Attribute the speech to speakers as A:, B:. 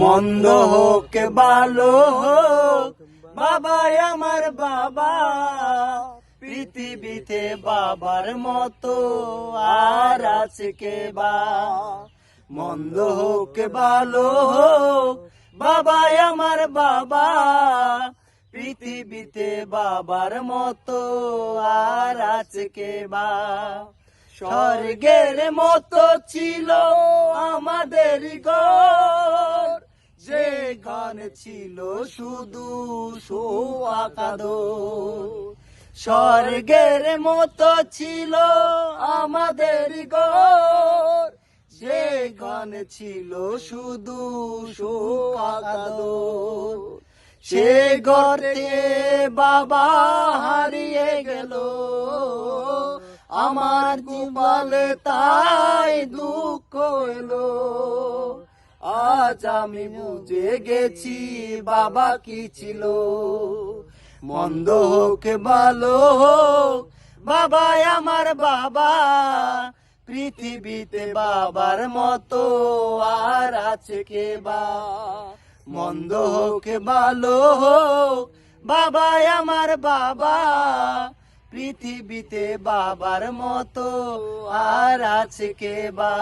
A: মন্দ হোক ভালো হোক বাবাই আমার বাবা, পৃথিবীতে বাবার মতো আর আছে কে বা। মন্দ হোক ভালো হোক বাবাই আমার বাবা, পৃথিবীতে বাবার মতো আর আছে কে বা। স্বর্গের মতো ছিল আমাদের ঘর, যে ঘর ছিল শুধু সোয়াকাদর। স্বর্গের মতো ছিল আমাদের ঘর, যে ঘর ছিল শুধু সোয়াকাদর। সে ঘরে বাবা হারিয়ে গেল, আমার জীবনে তাই দুঃখ এলো। আজ আমি বুঝে গেছি বাবা কি ছিল। মন্দ হোক ভালো হোক বাবাই আমার বাবা, পৃথিবীতে বাবার মতো আর আছে কে বা। মন্দ হোক ভালো হোক বাবাই আমার বাবা, পৃথিবীতে বাবার মতো আর আছে কে বা।